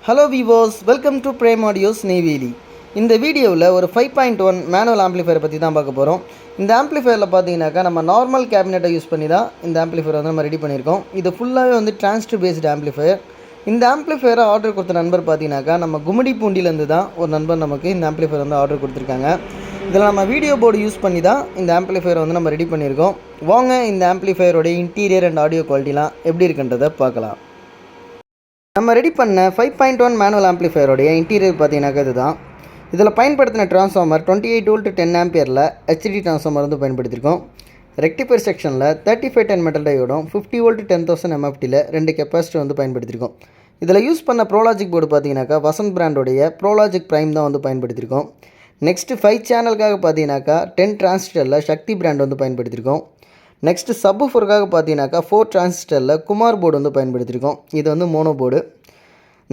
Hello viewers, welcome to Prime Audio's Navy. இந்த வீடியோவில் ஒரு 5.1 மேனுவல் ஆம்ப்ளிஃபையர் பற்றி தான் பார்க்க போகிறோம். இந்த ஆம்ப்ளிஃபையரில் பார்த்தீங்கன்னாக்கா நம்ம நார்மல் கேபினெட்டை யூஸ் பண்ணி தான் இந்த ஆம்ப்ளிஃபையர் வந்து நம்ம ரெடி பண்ணியிருக்கோம். இது ஃபுல்லாகவே வந்து டிரான்சிஸ்டர் பேஸ்டு ஆம்ப்ளிஃபையர். இந்த ஆம்ப்ளிஃபையரை ஆர்டர் கொடுத்த நண்பர் பார்த்தீங்கன்னாக்கா நம்ம கும்மிடிப்பூண்டிலேருந்து தான் ஒரு நண்பர் நமக்கு இந்த ஆம்ப்ளிஃபையர் வந்து ஆர்டர் கொடுத்துருக்காங்க. இதில் நம்ம வீடியோ போர்டு யூஸ் பண்ணி தான் இந்த ஆம்ப்ளிஃபையரை வந்து நம்ம ரெடி பண்ணியிருக்கோம். வாங்க இந்த ஆம்ப்ளிஃபையரோடைய இன்டீரியர் அண்ட் ஆடியோ குவாலிட்டிலாம் எப்படி இருக்குன்றதை பார்க்கலாம். நம்ம ரெடி பண்ண 5.1 மேனுவல் ஆம்ப்ளிஃபையரோடைய இன்டீரியர் பார்த்தீங்கன்னாக்கா இதுதான். இதில் பயன்படுத்தின ட்ரான்ஸ்ஃபார்மர் 28 வோல்ட் 10 ஆம்பியரில் ஹெச்டி ட்ரான்ஸ்ஃபார்மர் வந்து பயன்படுத்தியிருக்கோம். ரெக்டிஃபையர் செக்ஷனில் 3510 மெட்டல் டையோடும் 50 வோல்ட் 10,000 எம்எஃப்டியில் 2 கெப்பாசிட்டர் வந்து பயன்படுத்தியிருக்கோம். இதில் யூஸ் பண்ண ப்ரோலாஜிக் போர்டு பார்த்தீங்கன்னாக்கா வசந்த் பிராண்டோடைய ப்ரோலாஜிக் ப்ரைம் தான் வந்து பயன்படுத்தியிருக்கோம். நெக்ஸ்ட்டு 5 சேனலுக்காக பார்த்தீங்கன்னாக்கா 10 டிரான்சிஸ்டரில் சக்தி பிராண்ட் வந்து பயன்படுத்தியிருக்கோம். நெக்ஸ்ட்டு சப்வூஃபருக்காக பார்த்தீங்கன்னாக்கா 4 டிரான்சிஸ்டரில் குமார் போர்டு வந்து பயன்படுத்தியிருக்கோம். இது வந்து mono board.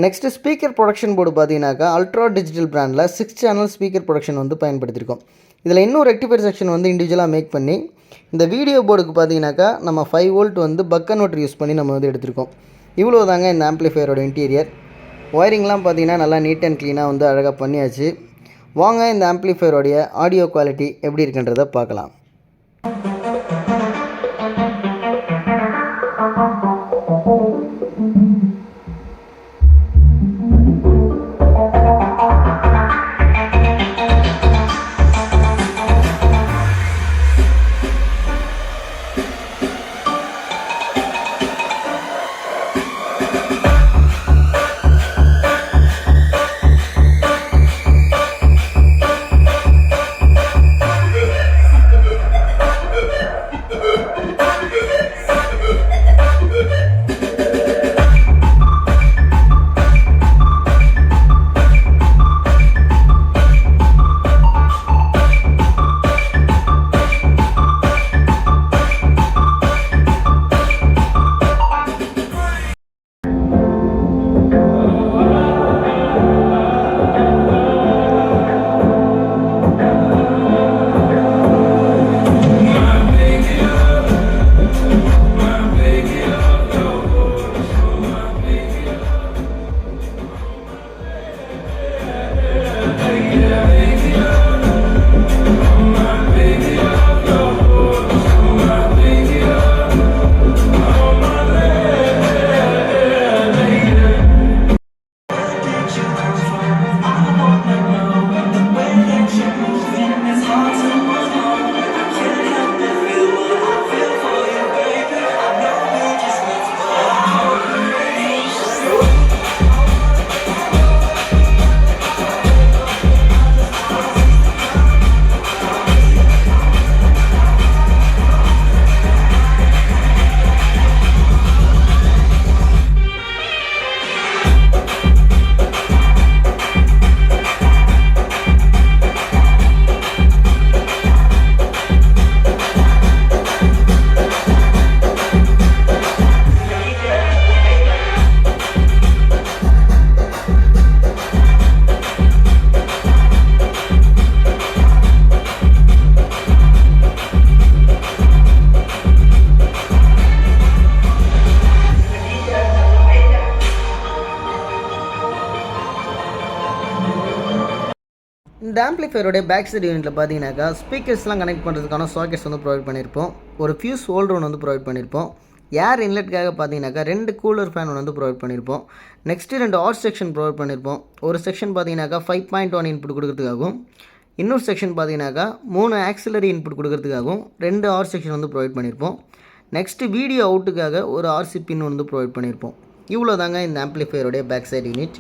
Next speaker production board பார்த்தீங்கன்னாக்கா அல்ட்ரா டிஜிட்டல் பிராண்டில் 6 சேனல் ஸ்பீக்கர் ப்ரொடக்ஷன் வந்து பயன்படுத்தியிருக்கோம். இதில் இன்னும் ரெக்டிஃபையர் செக்ஷன் வந்து இண்டிவிஜுவலாக மேக் பண்ணி இந்த வீடியோ போர்டுக்கு பார்த்தீங்கன்னாக்கா நம்ம 5 வோல்ட் வந்து பக் கன்வெர்ட்டர் யூஸ் பண்ணி நம்ம வந்து எடுத்திருக்கோம். இவ்வளோ தாங்க இந்த ஆம்ப்ளிஃபையரோட இன்டீரியர். ஒயரிங்லாம் பார்த்தீங்கன்னா நல்லா நீட் அண்ட் க்ளீனாக வந்து அழகாக பண்ணியாச்சு. வாங்க இந்த ஆம்ப்ளிஃபையரோடைய ஆடியோ குவாலிட்டி எப்படி இருக்குன்றதை பார்க்கலாம். இந்த ஆம்ப்ளிஃபையரோடைய பேக் சைடு யூனிட்டில் பார்த்தீங்கன்னாக்கா ஸ்பீக்கர்ஸ்லாம் கனெக்ட் பண்ணுறதுக்கான சாக்கெட்ஸ் வந்து ப்ரொவைட் பண்ணியிருப்போம். ஒரு ஃபியூஸ் ஹோல்டர் ஒன்று வந்து ப்ரொவைட் பண்ணியிருப்போம். ஏர் இன்லெட்டுக்காக பார்த்தீங்கன்னாக்கா 2 கூலர் ஃபேன் ஒன்று வந்து ப்ரொவைட் பண்ணியிருப்போம். நெக்ஸ்ட்டு 2 ஆர் செக்ஷன் ப்ரொவைட் பண்ணியிருப்போம். ஒரு செக்ஷன் பார்த்தீங்கன்னாக்கா 5.1 இன்புட் கொடுக்கறதுக்காகவும், இன்னொரு செக்ஷன் பார்த்தீங்கன்னாக்கா 3 ஆக்சிலரி இன்புட் கொடுக்கறதுக்காகவும் 2 ஆர் செக்ஷன் வந்து ப்ரொவைட் பண்ணியிருப்போம். நெக்ஸ்ட்டு வீடியோ அவுட்டுக்காக ஒரு ஆர்சி பின் வந்து ப்ரொவைட் பண்ணியிருப்போம். இவ்வளோ தாங்க இந்த ஆம்ப்ளிஃபையரோடைய பேக் சைடு யூனிட்.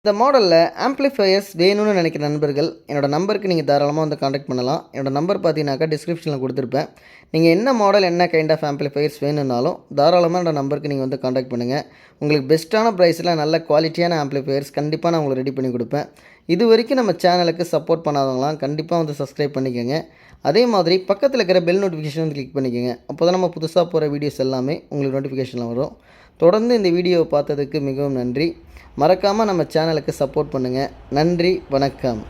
இந்த மாடலில் ஆம்ப்ளிஃபையர்ஸ் வேணும்னு நினைக்கிற நண்பர்கள் என்னோடய நம்பருக்கு நீங்கள் தாராளமாக வந்து காண்டாக்ட் பண்ணலாம். என்னோடய நம்பர் பார்த்தீங்கன்னாக்கா டிஸ்கிரிப்ஷனில் கொடுத்துருப்பேன். நீங்கள் என்ன மாடல் என்ன கைண்ட் ஆஃப் ஆம்ப்ளிஃபையர்ஸ் வேணும்னாலும் தாராளமாக என்னோடய நம்பருக்கு நீங்கள் வந்து காண்டாக்ட் பண்ணுங்கள். உங்களுக்கு பெஸ்ட்டான ப்ரைஸில் நல்ல குவாலிட்டியான ஆம்ப்ளிஃபையர்ஸ் கண்டிப்பாக நான் உங்களுக்கு ரெடி பண்ணி கொடுப்பேன். இது வரைக்கும் நம்ம சேனலுக்கு சப்போர்ட் பண்ணாதவங்களாம் கண்டிப்பாக வந்து சப்ஸ்கிரைப் பண்ணிக்கோங்க. அதே மாதிரி பக்கத்தில் இருக்கிற பெல் நோட்டிஃபிகேஷன் வந்து கிளிக் பண்ணிக்கோங்க. அப்போ தான் நம்ம புதுசாக போகிற வீடியோஸ் எல்லாமே உங்களுக்கு நோட்டிஃபிகேஷனில் வரும். தொடர்ந்து இந்த வீடியோவை பார்த்ததுக்கு மிகவும் நன்றி. மறக்காமல் நம்ம சேனலுக்கு சப்போர்ட் பண்ணுங்கள். நன்றி, வணக்கம்.